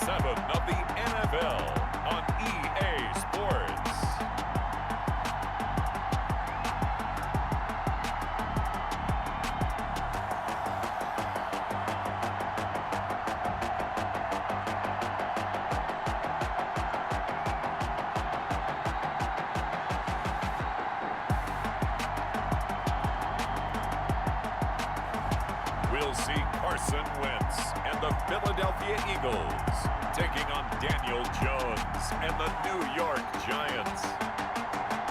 7 of the NFL on EA Sports. We'll see Carson Wentz and the Philadelphia Eagles taking on Daniel Jones and the New York Giants.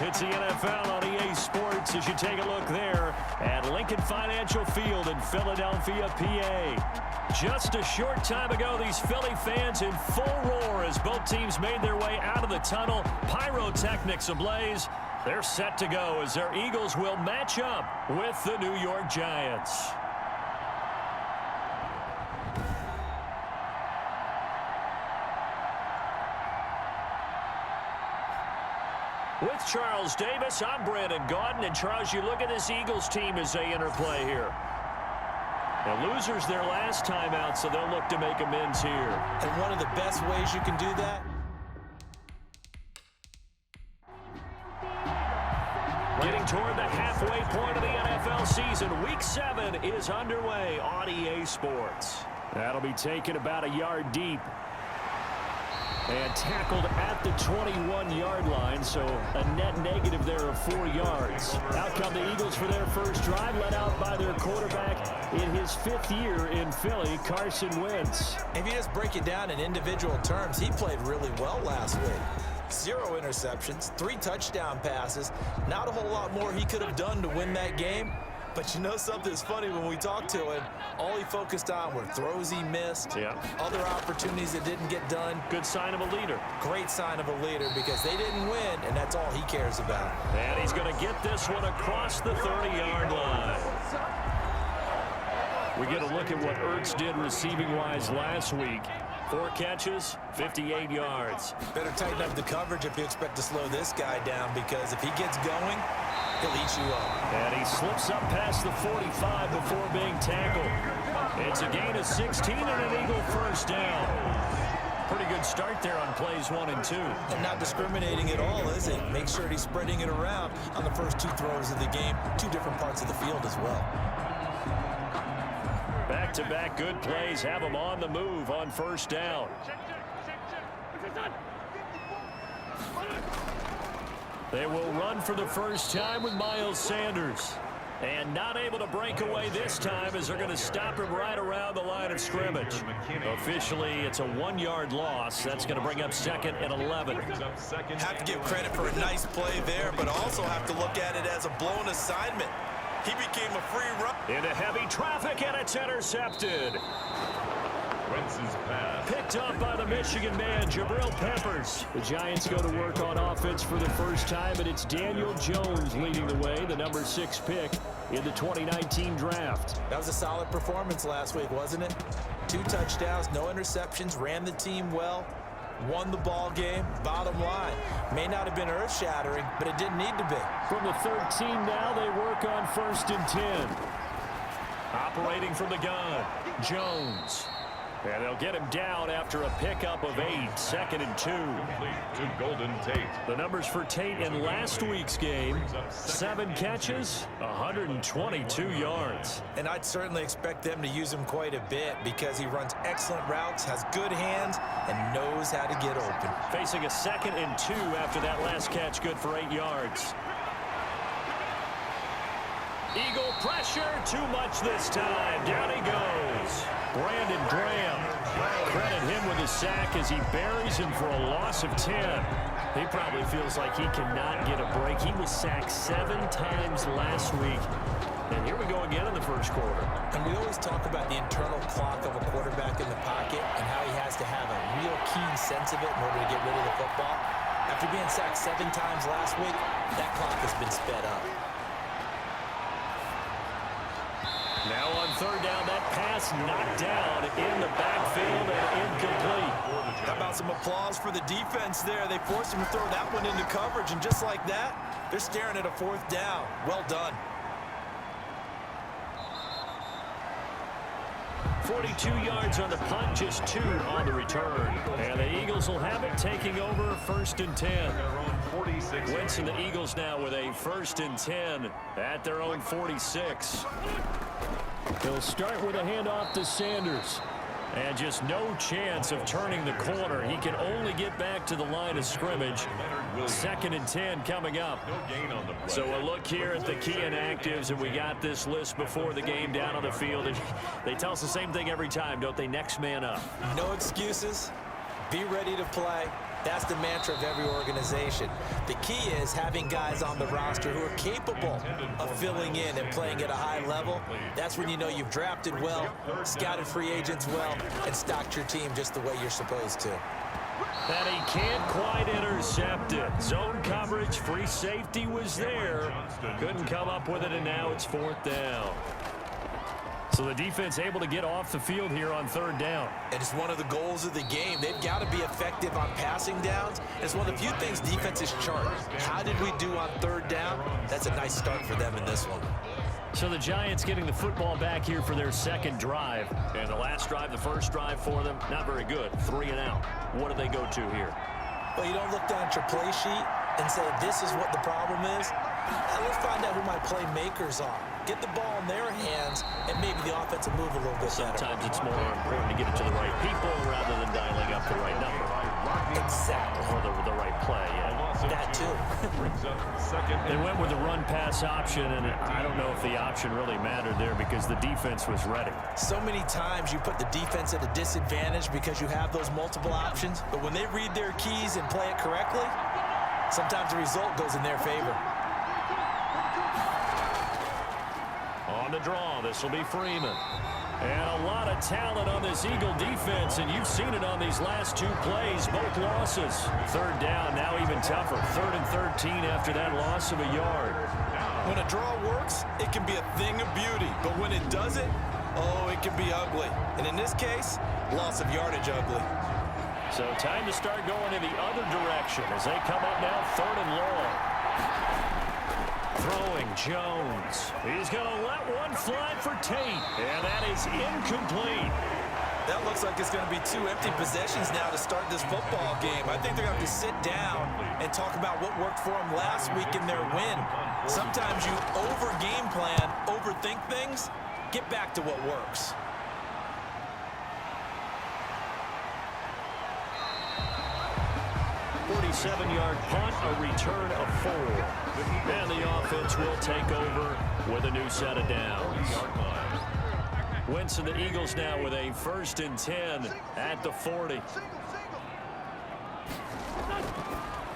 It's the NFL on EA Sports as you take a look there at Lincoln Financial Field in Philadelphia, PA. Just a short time ago, these Philly fans in full roar as both teams made their way out of the tunnel. Pyrotechnics ablaze. They're set to go as their Eagles will match up with the New York Giants. With Charles Davis, I'm Brandon Gaudin. And Charles, you look at this Eagles team as they interplay here. The losers their last time out, so they'll look to make amends here. And one of the best ways you can do that? Getting toward the halfway point of the NFL season. Week 7 is underway on EA Sports. That'll be taken about a yard deep. And tackled at the 21-yard line, so a net negative there of 4 yards. Out come the Eagles for their first drive, led out by their quarterback in his 5th year in Philly, Carson Wentz. If you just break it down in individual terms, he played really well last week. 0 interceptions, 3 touchdown passes. Not a whole lot more he could have done to win that game. But you know something's funny, when we talked to him, all he focused on were throws he missed, other opportunities that didn't get done. Good sign of a leader. Great sign of a leader because they didn't win, and that's all he cares about. And he's going to get this one across the 30-yard line. We get a look at what Ertz did receiving-wise last week. 4 catches, 58 yards. Better tighten up the coverage if you expect to slow this guy down, because if he gets going, he'll eat you up. And he slips up past the 45 before being tackled. It's a gain of 16 and an Eagle first down. Pretty good start there on plays 1 and 2. And not discriminating at all, is it? Make sure he's spreading it around on the first 2 throws of the game. 2 different parts of the field as well. Back-to-back good plays have him on the move on first down. They will run for the first time with Miles Sanders. And not able to break away this time as they're going to stop him right around the line of scrimmage. Officially, it's a 1-yard loss. That's going to bring up 2nd and 11. Have to give credit for a nice play there, but also have to look at it as a blown assignment. He became a free run. Into heavy traffic, and it's intercepted. Wentz's pass. Picked up by the Michigan man, Jabril Peppers. The Giants go to work on offense for the first time, and it's Daniel Jones leading the way, the number 6 pick in the 2019 draft. That was a solid performance last week, wasn't it? 2 touchdowns, no interceptions, ran the team well, won the ball game. Bottom line, may not have been earth-shattering, but it didn't need to be. From the 13 now, they work on 1st and 10. Operating from the gun, Jones. And they'll get him down after a pickup of 8, 2nd and 2. To Golden Tate. The numbers for Tate in last week's game: 7 catches, 122 yards. And I'd certainly expect them to use him quite a bit because he runs excellent routes, has good hands, and knows how to get open. Facing a 2nd and 2 after that last catch, good for 8 yards. Eagle pressure, too much this time. Down he goes. Brandon Graham. Credit him with his sack as he buries him for a loss of 10. He probably feels like he cannot get a break. He was sacked 7 times last week. And here we go again in the first quarter. And we always talk about the internal clock of a quarterback in the pocket and how he has to have a real keen sense of it in order to get rid of the football. After being sacked 7 times last week, that clock has been sped up. Now on 3rd down, that pass knocked down in the backfield and incomplete. How about some applause for the defense there? They forced him to throw that one into coverage, and just like that, they're staring at a 4th down. Well done. 42 yards on the punt, just 2 on the return. And the Eagles will have it, taking over 1st and 10. Wentz and the Eagles now with a 1st and 10 at their own 46. They'll start with a handoff to Sanders. And just no chance of turning the corner. He can only get back to the line of scrimmage. 2nd and 10 coming up. So a look here at the key inactives, and we got this list before the game down on the field. And they tell us the same thing every time, don't they? Next man up. No excuses. Be ready to play. That's the mantra of every organization. The key is having guys on the roster who are capable of filling in and playing at a high level. That's when you know you've drafted well, scouted free agents well, and stocked your team just the way you're supposed to. That he can't quite intercept it. Zone coverage, free safety was there. Couldn't come up with it, and now it's 4th down. So the defense able to get off the field here on 3rd down. And it's one of the goals of the game. They've got to be effective on passing downs. It's one of the few things defenses chart. How did we do on 3rd down? That's a nice start for them in this one. So the Giants getting the football back here for their 2nd drive. And the last drive, the first drive for them, not very good. 3 and out. What do they go to here? Well, you don't look down at your play sheet and say, this is what the problem is. Now, let's find out who my playmakers are. Get the ball in their hands, and maybe the offense will move a little bit better. Sometimes it's more important to get it to the right people rather than dialing up the right number. Exactly. Or the right play. Yeah. That too. They went with the run-pass option, and I don't know if the option really mattered there because the defense was ready. So many times you put the defense at a disadvantage because you have those multiple options, but when they read their keys and play it correctly, sometimes the result goes in their favor. On the draw, this will be Freeman. And a lot of talent on this Eagle defense, and you've seen it on these last 2 plays, both losses. 3rd down, now even tougher. 3rd and 13 after that loss of a yard. When a draw works, it can be a thing of beauty, but when it doesn't, oh, it can be ugly. And in this case, loss of yardage ugly. So time to start going in the other direction as they come up now 3rd and long. Throwing Jones. He's going to let one fly for Tate. And that is incomplete. That looks like it's going to be 2 empty possessions now to start this football game. I think they're going to have to sit down and talk about what worked for them last week in their win. Sometimes you over-game plan, overthink things. Get back to what works. .47-yard punt, a return of 4. And the offense will take over with a new set of downs. Wentz and the Eagles now with a 1st and 10 at the 40.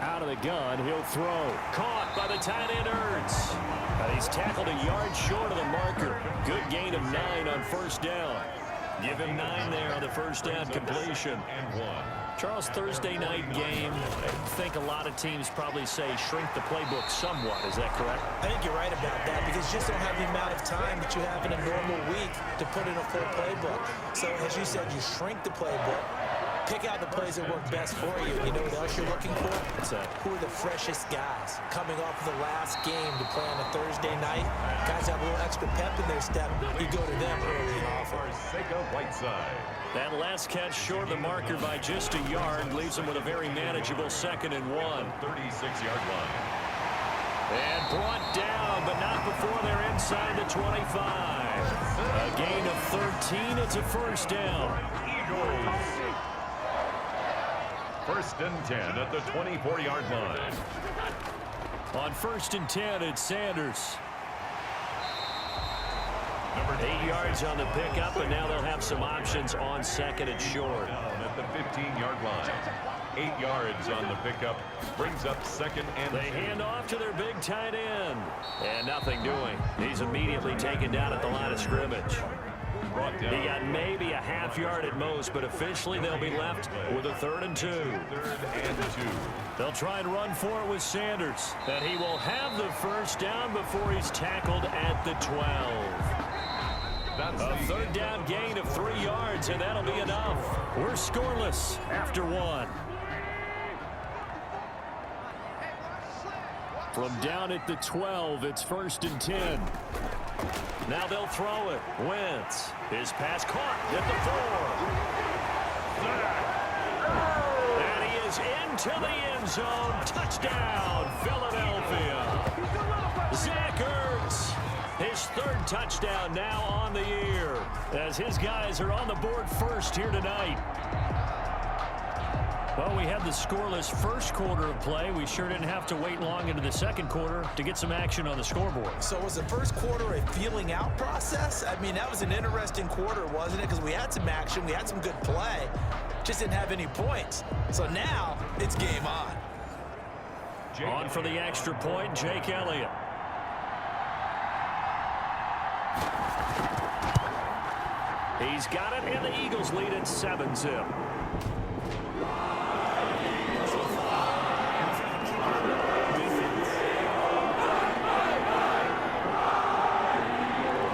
Out of the gun, he'll throw. Caught by the tight end Ertz. He's tackled a yard short of the marker. Good gain of 9 on 1st down. Give him 9 there on the 1st down completion. Charles, Thursday night game, I think a lot of teams probably say shrink the playbook somewhat. Is that correct? I think you're right about that because you just don't have the amount of time that you have in a normal week to put in a full playbook. So, as you said, you shrink the playbook, pick out the plays that work best for you. You know what else you're looking for? Who are the freshest guys coming off of the last game to play on a Thursday night? Guys have a little extra pep in their step. You go to them early and often. That last catch short of the marker by just a yard leaves them with a very manageable 2nd and 1. 36-yard line. And brought down, but not before they're inside the 25. A gain of 13. It's a 1st down. Eagles. 1st and 10 at the 24-yard line. On 1st and 10, it's Sanders. 8 yards on the pickup, and now they'll have some options on 2nd and short. At the 15-yard line. 8 yards on the pickup. Brings up 2nd and 2. They hand off to their big tight end. And nothing doing. He's immediately taken down at the line of scrimmage. He got maybe a half yard at most, but officially they'll be left with a 3rd and 2. 3rd and 2. They'll try and run for it with Sanders. And he will have the 1st down before he's tackled at the 12. A 3rd down gain of 3 yards, and that'll be enough. We're scoreless after 1. From down at the 12, it's 1st and 10. Now they'll throw it. Wentz. His pass caught at the 4. And he is into the end zone. Touchdown, Philadelphia. Zach Ertz. His 3rd touchdown now on the year as his guys are on the board first here tonight. Well, we had the scoreless first quarter of play. We sure didn't have to wait long into the second quarter to get some action on the scoreboard. So was the first quarter a feeling out process? I mean, that was an interesting quarter, wasn't it? Because we had some action, we had some good play, just didn't have any points. So now it's game on. On for the extra point, Jake Elliott. He's got it, and the Eagles lead at 7-zip.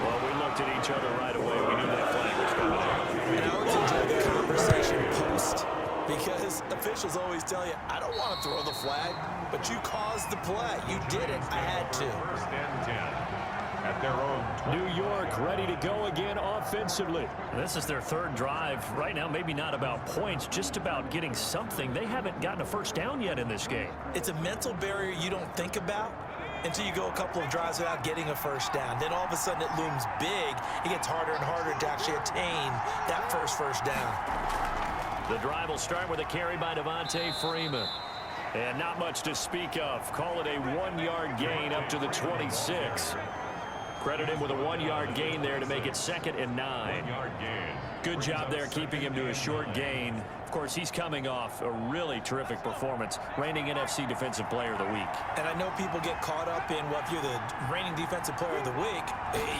Well, we looked at each other right away. We knew that flag was coming out. And I always enjoy the conversation post because officials always tell you, I don't want to throw the flag, but you caused the play. You did it. I had to. 1st and 10. At their own New York ready to go again offensively. This is their 3rd drive. Right now, maybe not about points, just about getting something. They haven't gotten a first down yet in this game. It's a mental barrier you don't think about until you go a couple of drives without getting a first down. Then all of a sudden it looms big. It gets harder and harder to actually attain that first down. The drive will start with a carry by Devontae Freeman. And not much to speak of. Call it a 1-yard gain up to the 26. Credit him with a 1-yard gain there to make it 2nd and 9. 1-yard gain. Good job there keeping him to a short gain. Of course, he's coming off a really terrific performance, reigning NFC Defensive Player of the Week. And I know people get caught up in, well, if you're the reigning Defensive Player of the Week,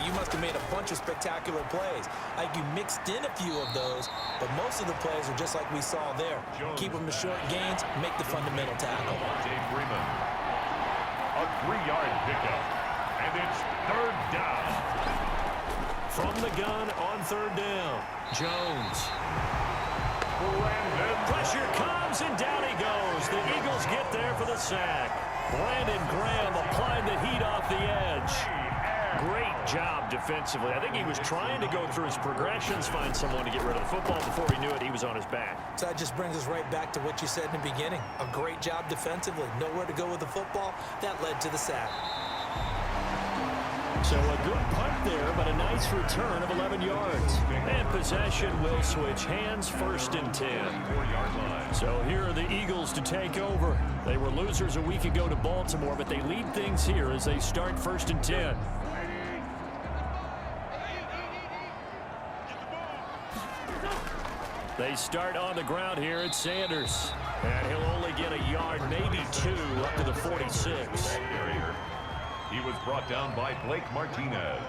you must have made a bunch of spectacular plays. Like you mixed in a few of those, but most of the plays are just like we saw there. Keep them to short gains, make the fundamental tackle. Devontae Freeman. A 3-yard pickup. And it's 3rd down. From the gun on 3rd down, Jones. Brandon. Pressure comes, and down he goes. The Eagles get there for the sack. Brandon Graham applied the heat off the edge. Great job defensively. I think he was trying to go through his progressions, find someone to get rid of the football. Before he knew it, he was on his back. So that just brings us right back to what you said in the beginning. A great job defensively. Nowhere to go with the football. That led to the sack. So a good punt there, but a nice return of 11 yards. And possession will switch hands, 1st and 10. 4-yard line. So here are the Eagles to take over. They were losers a week ago to Baltimore, but they lead things here as they start 1st and 10. They start on the ground here at Sanders. And he'll only get a yard, maybe 2, up to the 46. He was brought down by Blake Martinez.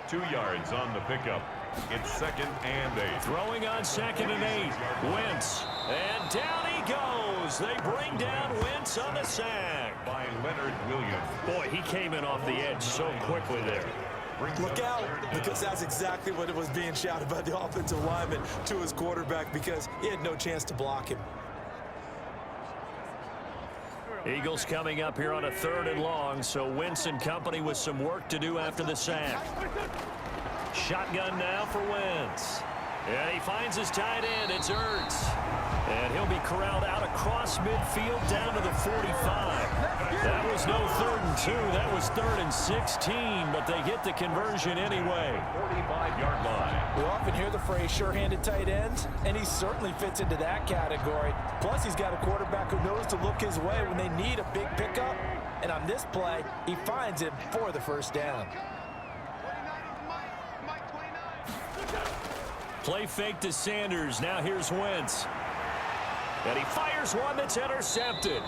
2 yards on the pickup. It's 2nd and 8. Throwing on 2nd and 8. Wentz. And down he goes. They bring down Wentz on the sack. By Leonard Williams. Boy, he came in off the edge so quickly there. Look out, because that's exactly what it was being shouted by the offensive lineman to his quarterback because he had no chance to block him. Eagles coming up here on a 3rd and long, so Wentz and company with some work to do after the sack. Shotgun now for Wentz. And he finds his tight end. It's Ertz. And he'll be corralled out across midfield down to the 45. That was no 3rd and 2. That was 3rd and 16, but they get the conversion anyway. 45-yard line. We often hear the phrase sure-handed tight ends, and he certainly fits into that category. Plus, he's got a quarterback who knows to look his way when they need a big pickup. And on this play, he finds him for the 1st down. Play fake to Sanders. Now here's Wentz. And he fires one that's intercepted.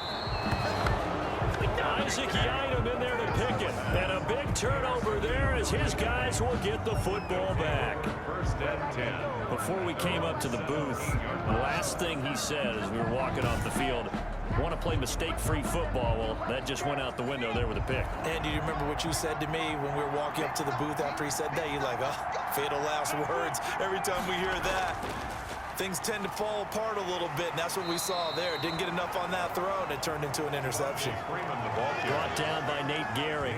Isaac Yiadom in there to pick it. And a big turnover there as his guys will get the football back. 1st and 10. Before we came up to the booth, the last thing he said as we were walking off the field, want to play mistake-free football. Well, that just went out the window there with a pick. And do you remember what you said to me when we were walking up to the booth after he said that? You're like, oh, fatal last words every time we hear that. things tend to fall apart a little bit, and that's what we saw there. Didn't get enough on that throw, and it turned into an interception. Brought down by Nate Gary.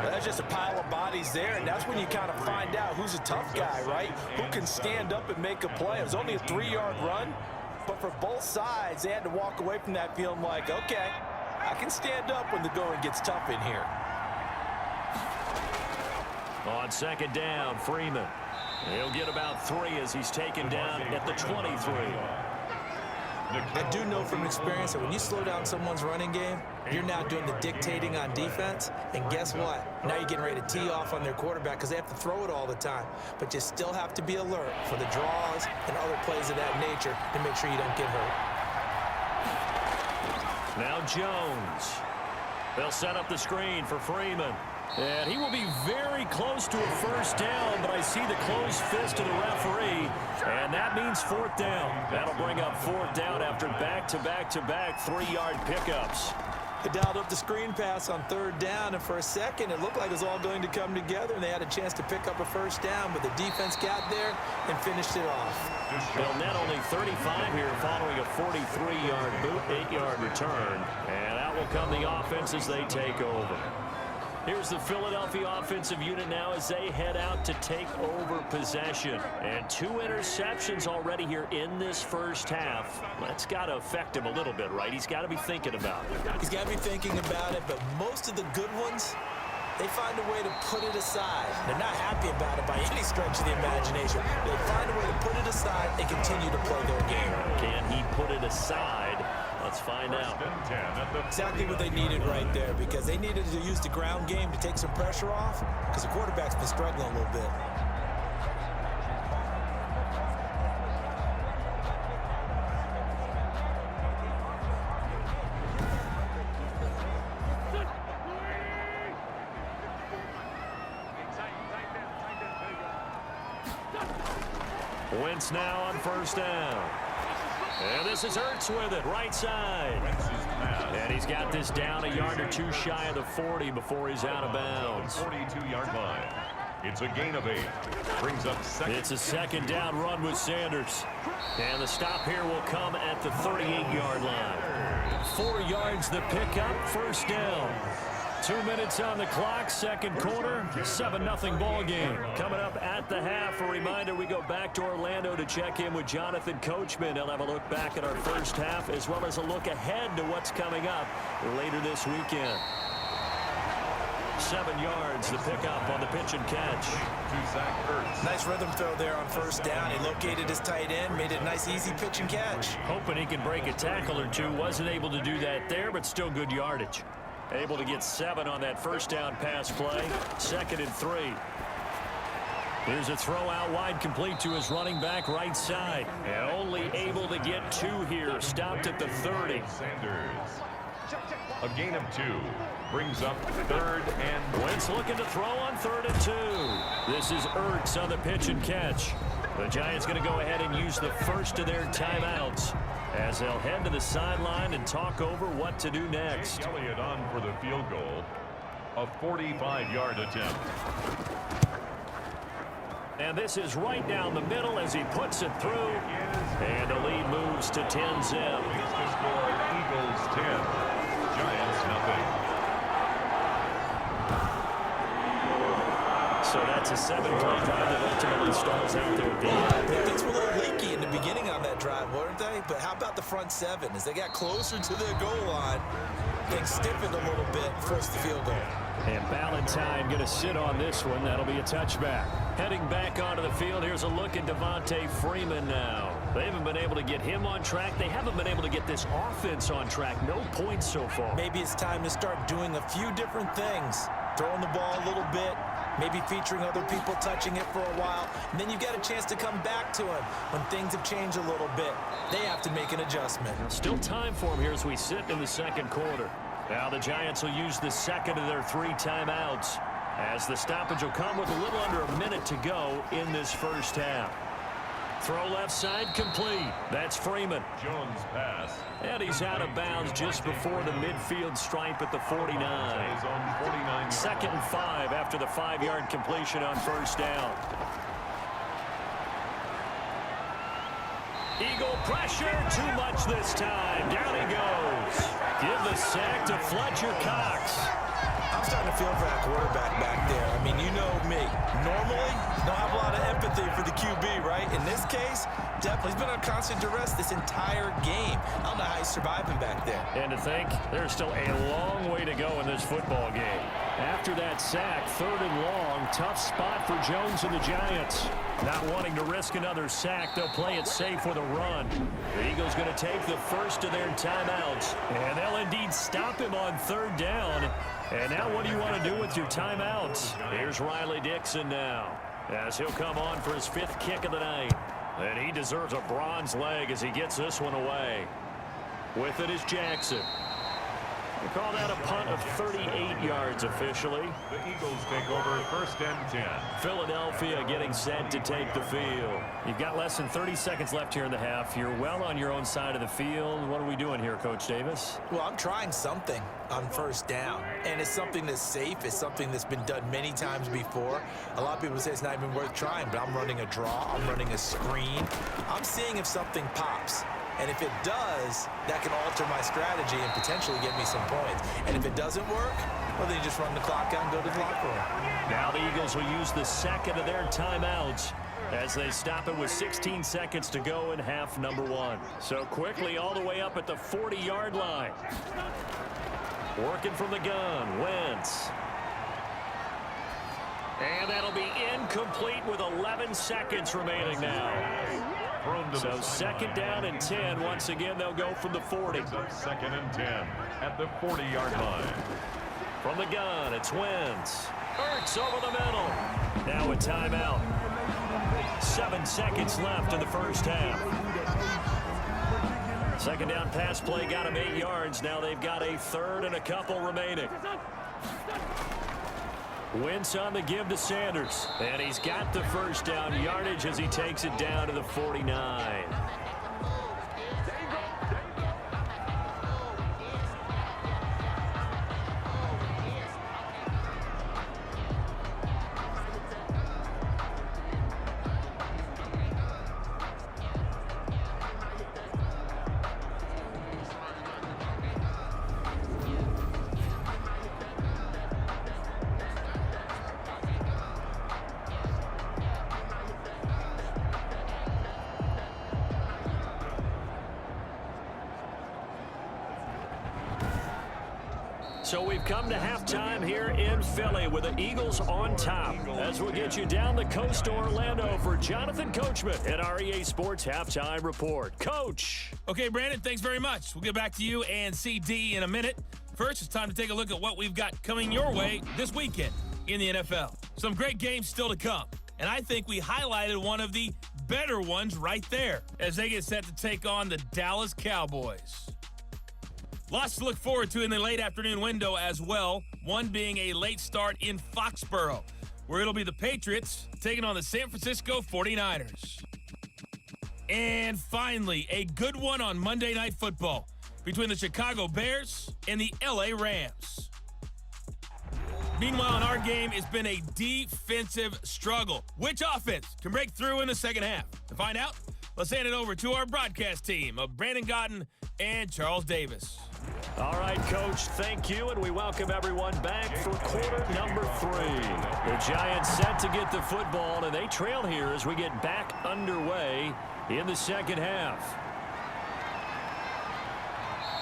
That's just a pile of bodies there, and that's when you kind of find out who's a tough guy, right? Who can stand up and make a play. It was only a 3-yard run, but for both sides, they had to walk away from that feeling like, okay, I can stand up when the going gets tough in here. On second down, Freeman. He'll get about 3 as he's taken down at the 23. I do know from experience that when you slow down someone's running game, you're now doing the dictating on defense. And guess what? Now you're getting ready to tee off on their quarterback because they have to throw it all the time. But you still have to be alert for the draws and other plays of that nature to make sure you don't get hurt. Now Jones. They'll set up the screen for Freeman. And he will be very close to a first down, but I see the closed fist of the referee, and that means 4th down. That'll bring up 4th down after back-to-back-to-back 3-yard pickups. They dialed up the screen pass on 3rd down, and for a second it looked like it was all going to come together, and they had a chance to pick up a first down, but the defense got there and finished it off. They'll net only 35 here following a 43-yard boot, 8-yard return, and out will come the offense as they take over. Here's the Philadelphia offensive unit now as they head out to take over possession. And 2 interceptions already here in this first half. That's got to affect him a little bit, right? He's got to be thinking about it. He's got to be thinking about it, but most of the good ones, they find a way to put it aside. They're not happy about it by any stretch of the imagination. They find a way to put it aside and continue to play their game. Can he put it aside? Let's find out. Exactly what they needed right there, because they needed to use the ground game to take some pressure off, because the quarterback's been struggling a little bit. Wentz now on first down. And this is Ertz with it, right side. And he's got this down a yard or 2 shy of the 40 before he's out of bounds. 42-yard line. It's a gain of 8. Brings up second. It's a second down run with Sanders. And the stop here will come at the 38-yard line. 4 yards the pickup, first down. 2 minutes on the clock, second quarter, 7-0 ball game. Coming up at the half, a reminder we go back to Orlando to check in with Jonathan Coachman. He'll have a look back at our first half as well as a look ahead to what's coming up later this weekend. 7 yards, the pickup on the pitch and catch. Nice rhythm throw there on first down. He located his tight end, made it a nice easy pitch and catch. Hoping he can break a tackle or 2. Wasn't able to do that there, but still good yardage. Able to get 7 on that first down pass play. 2nd and 3. Here's a throw out wide, complete to his running back right side. And only able to get 2 here. Stopped at the 30. Sanders. A gain of 2. Brings up 3rd and... Wentz looking to throw on 3rd and 2. This is Ertz on the pitch and catch. The Giants going to go ahead and use the first of their timeouts as they'll head to the sideline and talk over what to do next. Elliott on for the field goal. A 45-yard attempt. And this is right down the middle as he puts it through. And the lead moves to 10-zip. Eagles 10. Giants nothing. So that's a 7-play drive that ultimately stalls out there at the end. Things were a little leaky in the beginning on that drive, weren't they? But how about the front 7? As they got closer to their goal line, things stiffened a little bit and forced the field goal. And Ballantyne going to sit on this one. That'll be a touchback. Heading back onto the field, here's a look at Devontae Freeman now. They haven't been able to get him on track. They haven't been able to get this offense on track. No points so far. Maybe it's time to start doing a few different things. Throwing the ball a little bit, maybe featuring other people touching it for a while, and then you get a chance to come back to him when things have changed a little bit. They have to make an adjustment. Still time for him here as we sit in the second quarter. Now the Giants will use the second of their 3 timeouts as the stoppage will come with a little under a minute to go in this first half. Throw left side complete. That's Freeman. Jones pass. And he's out of bounds just before the midfield stripe at the 49. 2nd and 5 after the 5-yard completion on first down. Eagle pressure, too much this time. Down he goes. Give the sack to Fletcher Cox. I'm starting to feel for that quarterback back there. I mean, you know me. Normally, don't have a lot of empathy for the QB, right? In this case, definitely. He's been under constant duress this entire game. I don't know how he's surviving back there. And to think, there's still a long way to go in this football game. After that sack, 3rd and long, tough spot for Jones and the Giants. Not wanting to risk another sack, they'll play it safe with a run. The Eagles going to take the first of their timeouts, and they'll indeed stop him on 3rd down. And now what do you want to do with your timeouts? Here's Riley Dixon now, as he'll come on for his 5th kick of the night. And he deserves a bronze leg as he gets this one away. With it is Jackson. We call that a punt of 38 yards officially. The Eagles take over 1st and 10. Philadelphia getting set to take the field. You've got less than 30 seconds left here in the half. You're well on your own side of the field. What are we doing here, Coach Davis? Well, I'm trying something on 1st down, and it's something that's safe. It's something that's been done many times before. A lot of people say it's not even worth trying, but I'm running a draw. I'm running a screen. I'm seeing if something pops. And if it does, that can alter my strategy and potentially get me some points. And if it doesn't work, well, then you just run the clock out and go to the locker room. Now the Eagles will use the 2nd of their timeouts as they stop it with 16 seconds to go in half number 1. So quickly all the way up at the 40-yard line. Working from the gun, Wentz. And that'll be incomplete with 11 seconds remaining now. So 2nd down and 10. Once again, they'll go from the 40. 2nd and 10 at the 40-yard line. From the gun, it's Wentz. Ertz over the middle. Now a timeout. 7 seconds left in the first half. 2nd down pass play got him 8 yards. Now they've got a 3rd and a couple remaining. Wentz on the give to Sanders. And he's got the 1st down yardage as he takes it down to the 49. So we've come to halftime here in Philly with the Eagles on top. As we'll get you down the coast to Orlando for Jonathan Coachman at our EA Sports Halftime Report. Coach. Okay, Brandon, thanks very much. We'll get back to you and CD in a minute. First, it's time to take a look at what we've got coming your way this weekend in the NFL. Some great games still to come. And I think we highlighted one of the better ones right there as they get set to take on the Dallas Cowboys. Lots to look forward to in the late afternoon window as well, one being a late start in Foxborough, where it'll be the Patriots taking on the San Francisco 49ers. And finally, a good one on Monday Night Football between the Chicago Bears and the LA Rams. Meanwhile, in our game, it's been a defensive struggle. Which offense can break through in the second half? To find out, let's hand it over to our broadcast team of Brandon Gotten and Charles Davis. All right, Coach, thank you, and we welcome everyone back for quarter number 3. The Giants set to get the football, and they trail here as we get back underway in the second half.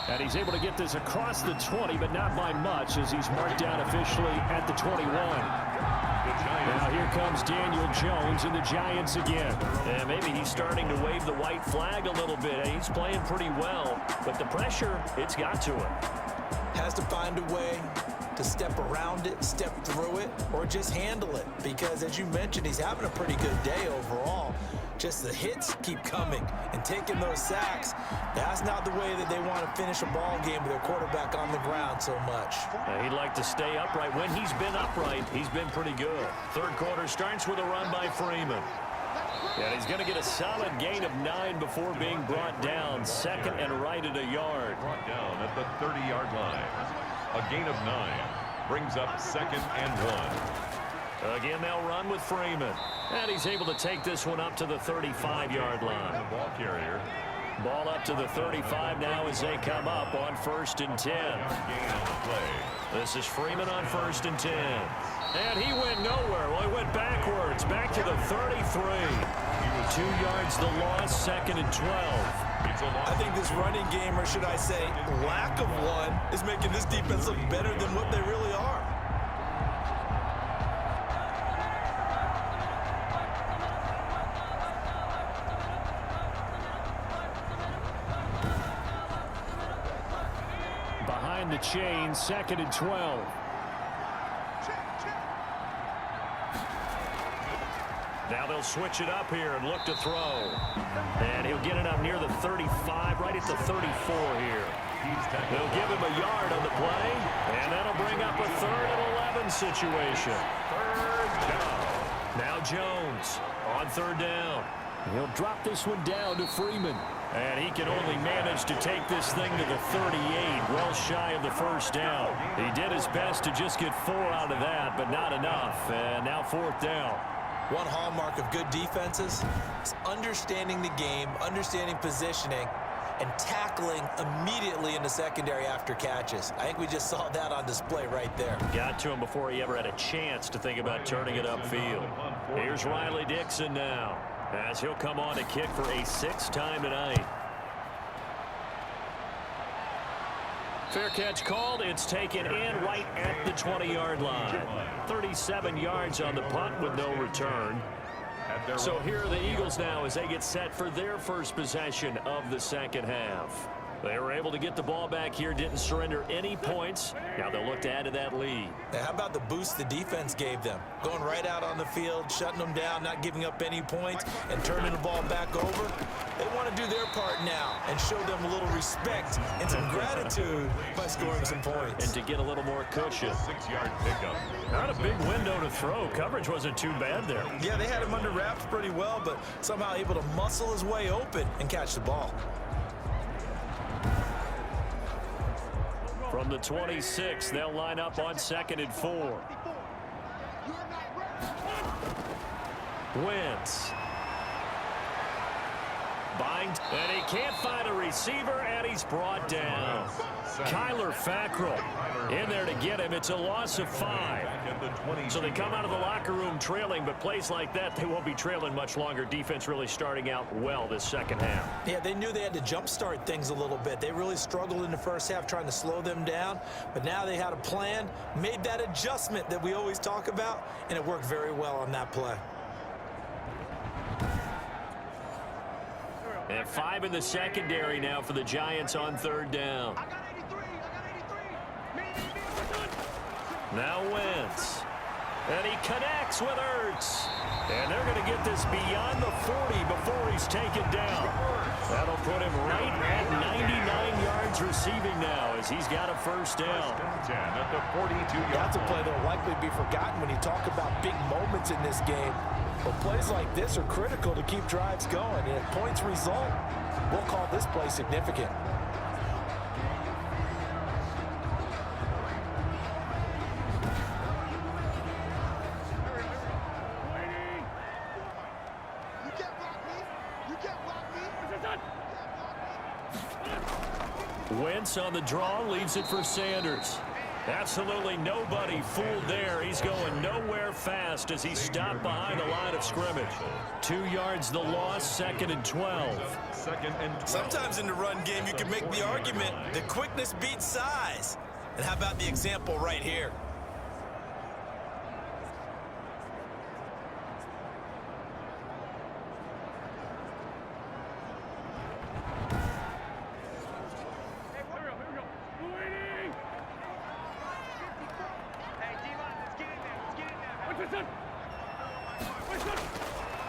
And he's able to get this across the 20, but not by much as he's marked down officially at the 21. Now here comes Daniel Jones and the Giants again. And maybe he's starting to wave the white flag a little bit. He's playing pretty well, but the pressure, it's got to him. Has to find a way to step around it, step through it, or just handle it. Because as you mentioned, he's having a pretty good day overall. Just the hits keep coming and taking those sacks. That's not the way that they want to finish a ball game with their quarterback on the ground so much. He'd like to stay upright. When he's been upright, he's been pretty good. Third quarter starts with a run by Freeman. And he's going to get a solid gain of 9 before being brought down. 2nd and right at a yard. Brought down at the 30-yard line. A gain of 9 brings up 2nd and 1. Again, they'll run with Freeman. And he's able to take this one up to the 35-yard line. The ball carrier Ball up to the 35 now as they come up on 1st and 10. This is Freeman on 1st and 10. And he went nowhere. Well, he went backwards, back to the 33. 2 yards the loss, 2nd and 12. I think this running game, or should I say lack of one, is making this defense look better than what they really are. Behind the chain, 2nd and 12. Now they'll switch it up here and look to throw. And he'll get it up near the 35, right at the 34 here. They'll give him a yard on the play, and that'll bring up a 3rd and 11 situation. 3rd down. Now Jones on 3rd down. He'll drop this one down to Freeman. And he can only manage to take this thing to the 38, well shy of the 1st down. He did his best to just get 4 out of that, but not enough. And now 4th down. One hallmark of good defenses is understanding the game, understanding positioning, and tackling immediately in the secondary after catches. I think we just saw that on display right there. Got to him before he ever had a chance to think about turning it upfield. Here's Riley Dixon now, as he'll come on to kick for a 6th time tonight. Fair catch called. It's taken in right at the 20-yard line. 37 yards on the punt with no return. So here are the Eagles now as they get set for their first possession of the 2nd half. They were able to get the ball back here, didn't surrender any points. Now they'll look to add to that lead. Now, how about the boost the defense gave them? Going right out on the field, shutting them down, not giving up any points, and turning the ball back over. They want to do their part now and show them a little respect and some gratitude by scoring some points. And to get a little more cushion. 6-yard pickup. Not a big window to throw. Coverage wasn't too bad there. Yeah, they had him under wraps pretty well, but somehow able to muscle his way open and catch the ball. From the 26, they'll line up on 2nd and 4. Wentz. Bind, and he can't find a receiver, and he's brought down. Kyler Fackrell in there to get him. It's a loss of 5. So they come out of the locker room trailing, but plays like that, they won't be trailing much longer. Defense really starting out well this 2nd half. Yeah, they knew they had to jumpstart things a little bit. They really struggled in the 1st half trying to slow them down, but now they had a plan, made that adjustment that we always talk about, and it worked very well on that play. And 5 in the secondary now for the Giants on 3rd down. Now Wentz. And he connects with Ertz. And they're going to get this beyond the 40 before he's taken down. That'll put him right at 99 yards receiving now as he's got a 1st down. At the 42-yard. That's a play that will likely be forgotten when you talk about big moments in this game. But plays like this are critical to keep drives going. And if points result, we'll call this play significant. Wentz on the draw, leaves it for Sanders. Absolutely nobody fooled there. He's going nowhere fast as he stopped behind the line of scrimmage. 2 yards the loss, 2nd and 12. Sometimes in the run game, you can make the argument that quickness beats size. And how about the example right here?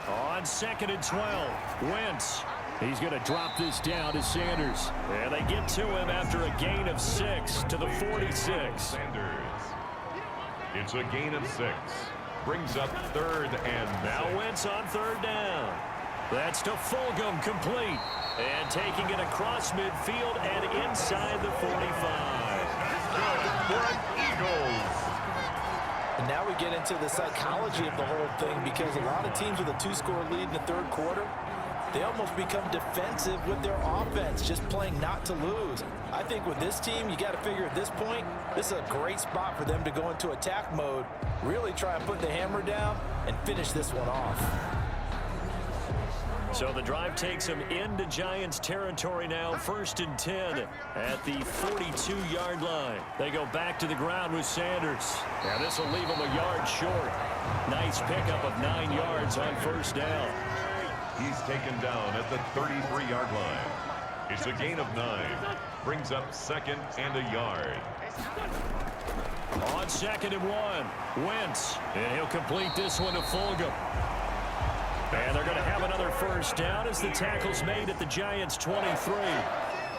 On 2nd and 12, Wentz. He's going to drop this down to Sanders. And they get to him after a gain of 6 to the 46. Sanders. It's a gain of 6. Brings up 3rd and Now 6. Wentz on 3rd down. That's to Fulgham, complete. And taking it across midfield and inside the 45. Eagles. And now we get into the psychology of the whole thing, because a lot of teams with a 2-score lead in the 3rd quarter, they almost become defensive with their offense, just playing not to lose. I think with this team, you got to figure at this point, this is a great spot for them to go into attack mode, really try and put the hammer down and finish this one off. So the drive takes them into Giants territory now, 1st and 10 at the 42-yard line. They go back to the ground with Sanders. Now this will leave them a yard short. Nice pickup of 9 yards on 1st down. He's taken down at the 33-yard line. It's a gain of 9. Brings up 2nd and a yard. On 2nd and 1, Wentz. And he'll complete this one to Fulgham. And they're going to have another 1st down as the tackle's made at the Giants' 23.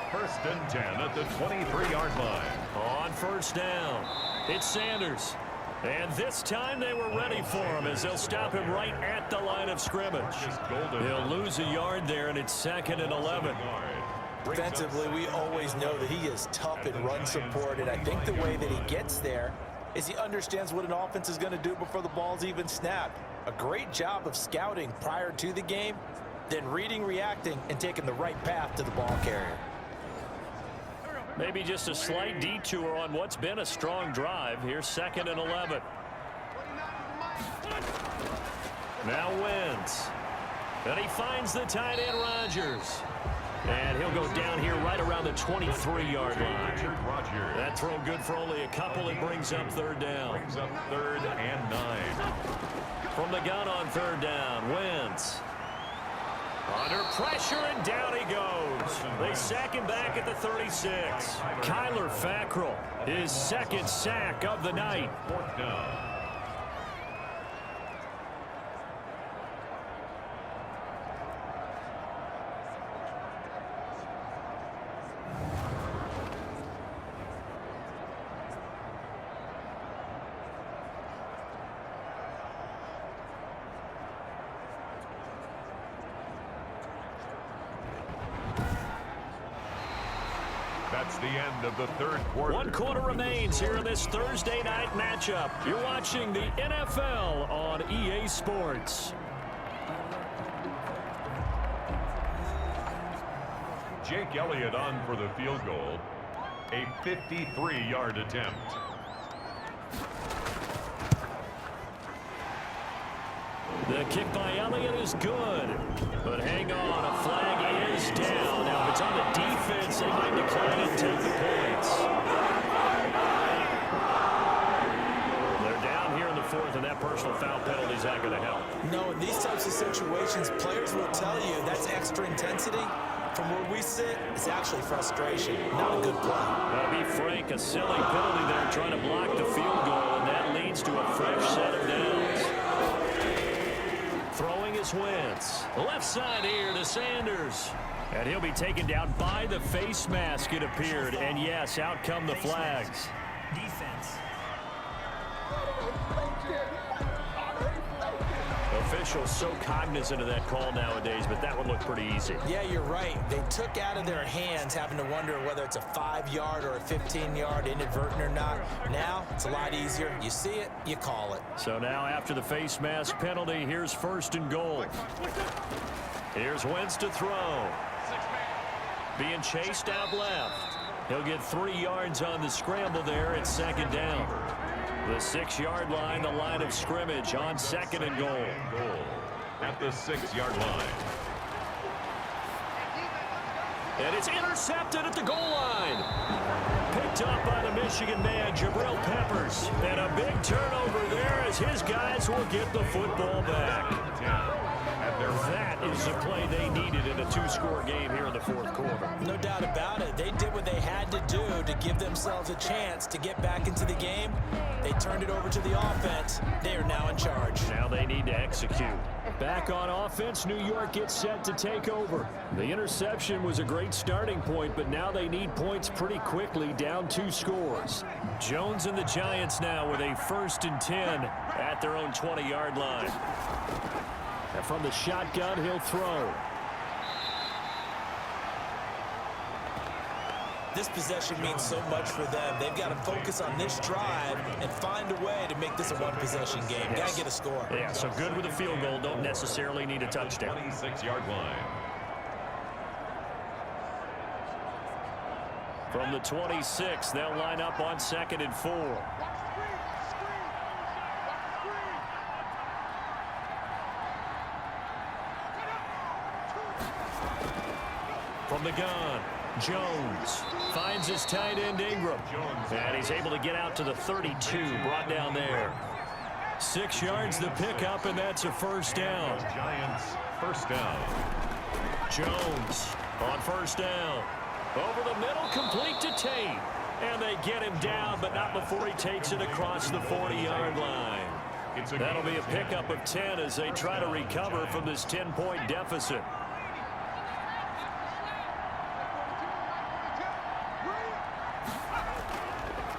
1st and 10 at the 23-yard line. On 1st down, it's Sanders. And this time they were ready for him as they'll stop him right at the line of scrimmage. He'll lose a yard there, and it's 2nd and 11. Defensively, we always know that he is tough in run support, and I think the way that he gets there is he understands what an offense is going to do before the ball's even snapped. A great job of scouting prior to the game, then reading, reacting, and taking the right path to the ball carrier. Maybe just a slight detour on what's been a strong drive. Here's 2nd and 11. Now Wentz. And he finds the tight end Rodgers. And he'll go down here right around the 23-yard line. That throw good for only a couple. It brings up 3rd down. Brings up 3rd and 9. From the gun on 3rd down, Wentz. Under pressure, and down he goes. They sack him back at the 36. Kyler Fackrell, his 2nd sack of the night. 4th down. That's the end of the 3rd quarter. 1 quarter remains here in this Thursday night matchup. You're watching the NFL on EA Sports. Jake Elliott on for the field goal. A 53-yard attempt. The kick by Elliott is good. But hang on, a flag is down. Now, if it's on the defense, they might decline and take the points. They're down here in the 4th, and that personal foul penalty is not going to help. No, in these types of situations, players will tell you that's extra intensity. From where we sit, it's actually frustration, not a good play. Well, to be frank, a silly penalty there trying to block the field goal, and that leads to a fresh set of downs. Throwing is Wentz. Left side here to Sanders. And he'll be taken down by the face mask, it appeared. And yes, out come the flags. Defense. Officials so cognizant of that call nowadays, but that one looked pretty easy. Yeah, you're right. They took out of their hands having to wonder whether it's a 5-yard or a 15-yard, inadvertent or not. Now, it's a lot easier. You see it, you call it. So now after the face mask penalty, here's 1st and goal. Here's Wentz to throw. Being chased out left. He'll get 3 yards on the scramble there at 2nd down. The 6-yard line, the line of scrimmage on 2nd and goal. At the 6-yard line. And it's intercepted at the goal line. Picked up by the Michigan man, Jabril Peppers. And a big turnover there as his guys will get the football back. That is the play they needed in a 2-score game here in the 4th quarter. No doubt about it. They did what they had to do to give themselves a chance to get back into the game. They turned it over to the offense. They are now in charge. Now they need to execute. Back on offense, New York gets set to take over. The interception was a great starting point, but now they need points pretty quickly, down 2 scores. Jones and the Giants now with a 1st and 10 at their own 20-yard line. And from the shotgun, he'll throw. This possession means so much for them. They've got to focus on this drive and find a way to make this a 1-possession game. Got to get a score. Yeah, so good with a field goal. Don't necessarily need a touchdown. 26-yard line. From the 26, they'll line up on 2nd and 4. From the gun, Jones finds his tight end Ingram. And he's able to get out to the 32, brought down there. 6 yards the pickup, and that's a first down. Giants, first down. Jones on first down. Over the middle, complete to Tate. And they get him down, but not before he takes it across the 40-yard line. That'll be a pickup of 10 as they try to recover from this 10-point deficit.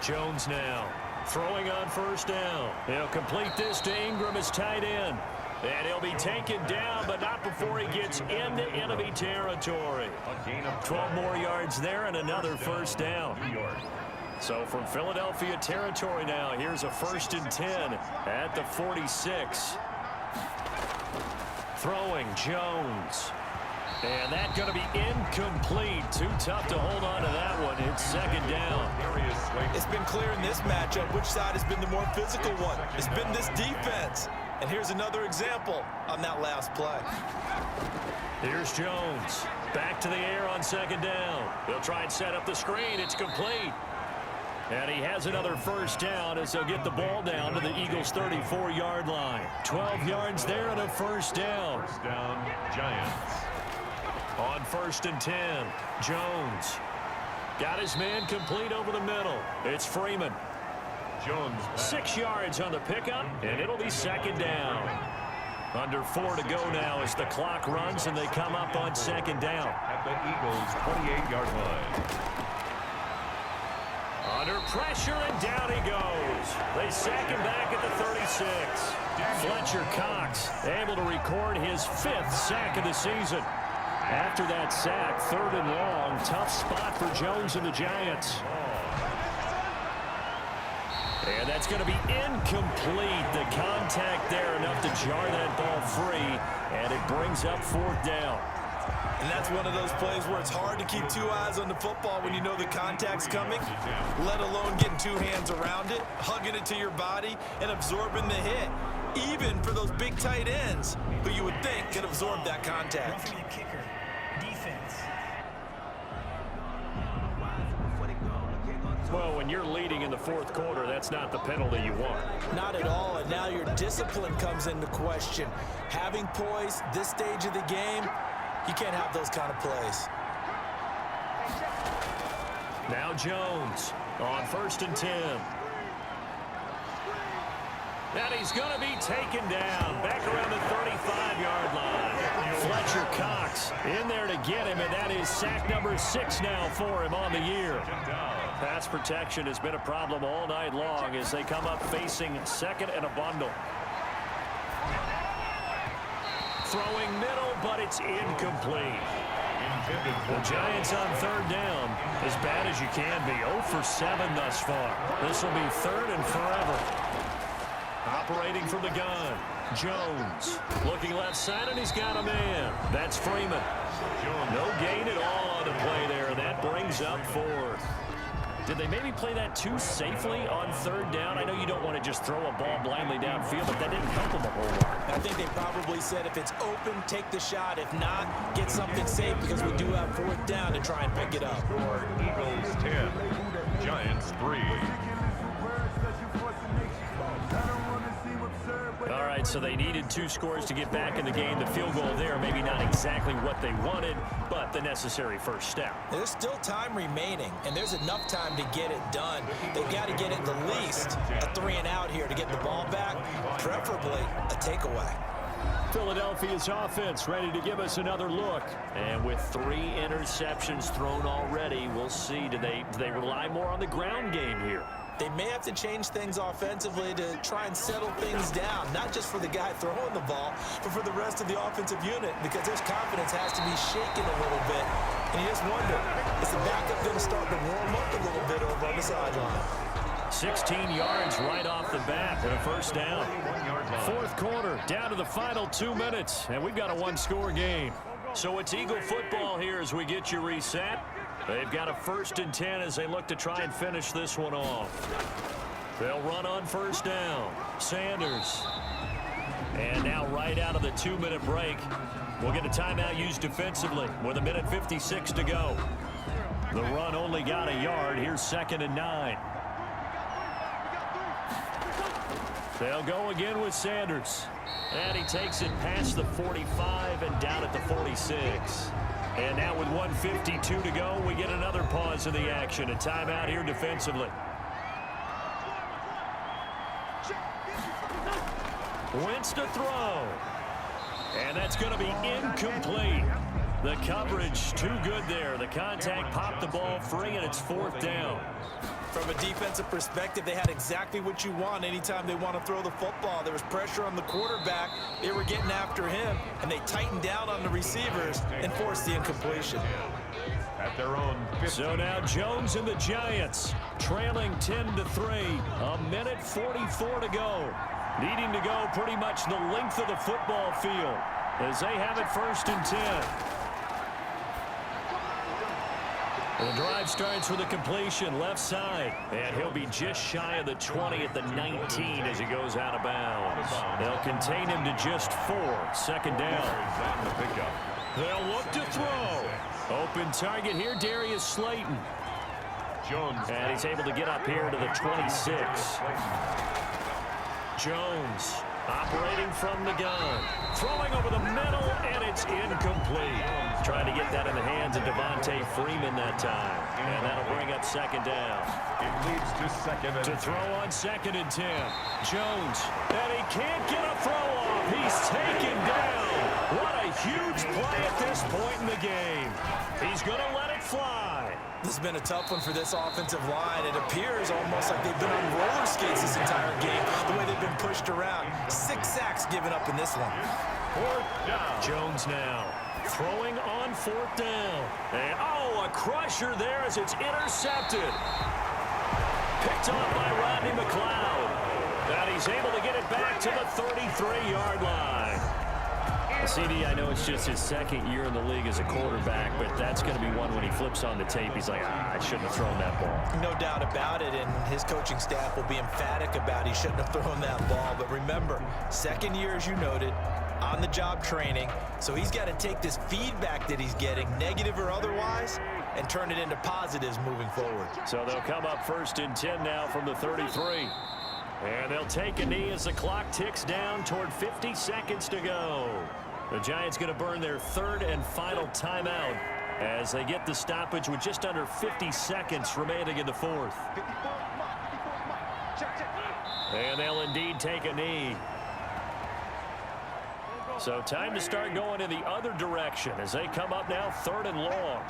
Jones now throwing on first down. He'll complete this to Ingram as tight end. And he'll be taken down, but not before he gets into enemy territory. 12 more yards there and another first down. So from Philadelphia territory now, here's a 1st and 10 at the 46. Throwing Jones. And that's going to be incomplete. Too tough to hold on to that one. It's 2nd down. It's been clear in this matchup which side has been the more physical one. It's been this defense. And here's another example on that last play. Here's Jones. Back to the air on 2nd down. They'll try and set up the screen. It's complete. And he has another first down as they'll get the ball down to the Eagles' 34-yard line. 12 yards there and a first down. First down, Giants. On 1st and 10, Jones got his man complete over the middle. It's Freeman. Jones. 6 yards on the pickup, and it'll be 2nd down. Under 4 to go now as the clock runs, and they come up on 2nd down. At the Eagles' 28-yard line. Under pressure, and down he goes. They sack him back at the 36. Fletcher Cox able to record his 5th sack of the season. After that sack, 3rd and long, tough spot for Jones and the Giants. And that's going to be incomplete. The contact there enough to jar that ball free, and it brings up 4th down. And that's one of those plays where it's hard to keep 2 eyes on the football when you know the contact's coming, let alone getting 2 hands around it, hugging it to your body, and absorbing the hit. Even for those big tight ends who you would think could absorb that contact. Well, when you're leading in the 4th quarter, that's not the penalty you want. Not at all, and now your discipline comes into question. Having poise this stage of the game, you can't have those kind of plays. Now Jones on 1st and 10. And he's going to be taken down back around the 35-yard line. Fletcher Cox in there to get him, and that is sack number 6 now for him on the year. Pass protection has been a problem all night long as they come up facing 2nd and a bundle. Throwing middle, but it's incomplete. The Giants on 3rd down, as bad as you can be. 0 for 7 thus far. This will be 3rd and forever. Operating from the gun, Jones. Looking left side, and he's got a man. That's Freeman. No gain at all on the play there, and that brings up 4th. Did they maybe play that too safely on 3rd down? I know you don't want to just throw a ball blindly downfield, but that didn't help them a whole lot. I think they probably said if it's open, take the shot. If not, get something safe because we do have 4th down to try and pick it up. Eagles 10, Giants 3. All right, so they needed 2 scores to get back in the game. The field goal there, maybe not exactly what they wanted, but the necessary first step. There's still time remaining, and there's enough time to get it done. They've got to get it the least a 3 and out here to get the ball back, preferably a takeaway. Philadelphia's offense ready to give us another look. And with 3 interceptions thrown already, we'll see. Do they rely more on the ground game here? They may have to change things offensively to try and settle things down, not just for the guy throwing the ball, but for the rest of the offensive unit, because their confidence has to be shaken a little bit. And you just wonder, is the backup going to start to warm up a little bit over on the sideline? 16 yards right off the bat and a first down. 4th quarter, down to the final 2 minutes, and we've got a 1-score game. So it's Eagle football here as we get you reset. They've got a 1st and 10 as they look to try and finish this one off. They'll run on 1st down. Sanders. And now right out of the 2-minute break, we'll get a timeout used defensively with 1:56 to go. The run only got a yard. Here's 2nd and 9. They'll go again with Sanders. And he takes it past the 45 and down at the 46. And now with 1:52 to go, we get another pause in the action. A timeout here defensively. Wentz to throw. And that's going to be incomplete. The coverage too good there. The contact popped the ball free, and it's 4th down. From a defensive perspective, they had exactly what you want anytime they want to throw the football. There was pressure on the quarterback. They were getting after him, and they tightened down on the receivers and forced the incompletion. At their own 50. So now Jones and the Giants trailing 10-3. 1:44 to go. Needing to go pretty much the length of the football field as they have it 1st and 10. The drive starts with a completion left side, and he'll be just shy of the 20 at the 19 as he goes out of bounds. They'll contain him to just 4. 2nd down. They'll look to throw. Open target here, Darius Slayton. Jones. And he's able to get up here to the 26. Jones operating from the gun. Throwing over the middle, and it's incomplete. Trying to get that in the hands of Devontae Freeman that time. And that'll bring up 2nd down. It leads to 2nd and 10. To throw on 2nd and 10. Jones, and he can't get a throw off. He's taken down. What a huge play at this point in the game. He's going to let it fly. This has been a tough one for this offensive line. It appears almost like they've been on roller skates this entire game, the way they've been pushed around. 6 sacks given up in this one. 4th down. Jones now throwing on 4th down. And, a crusher there as it's intercepted. Picked off by Rodney McLeod. And he's able to get it back to the 33-yard line. CD, I know it's just his 2nd year in the league as a quarterback, but that's going to be one when he flips on the tape. He's like, I shouldn't have thrown that ball. No doubt about it, and his coaching staff will be emphatic about he shouldn't have thrown that ball. But remember, 2nd year, as you noted, on-the-job training, so he's got to take this feedback that he's getting, negative or otherwise, and turn it into positives moving forward. So they'll come up 1st and 10 now from the 33. And they'll take a knee as the clock ticks down toward 50 seconds to go. The Giants going to burn their 3rd and final timeout as they get the stoppage with just under 50 seconds remaining in the 4th. And they'll indeed take a knee. So time to start going in the other direction as they come up now 3rd and long.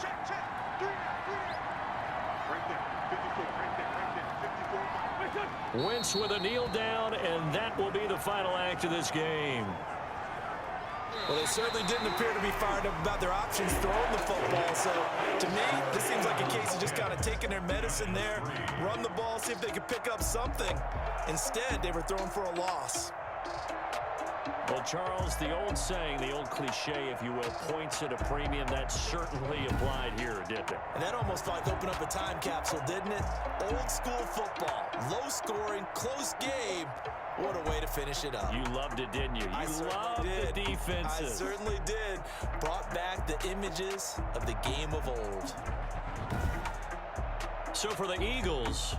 Wentz with a kneel down, and that will be the final act of this game. Well, they certainly didn't appear to be fired up about their options throwing the football. So, to me, this seems like a case of just kind of taking their medicine there, run the ball, see if they could pick up something. Instead, they were throwing for a loss. Well, Charles, the old saying, the old cliche, if you will, points at a premium, that certainly applied here, didn't it? And that almost like opened up a time capsule, didn't it? Old school football, low scoring, close game. What a way to finish it up. You loved it, didn't you? You loved the defenses. I certainly did. Brought back the images of the game of old. So for the Eagles,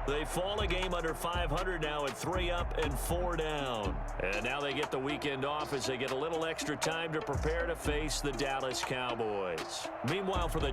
they fall a game under 500 now at 3 up and 4 down. And now they get the weekend off as they get a little extra time to prepare to face the Dallas Cowboys. Meanwhile, for the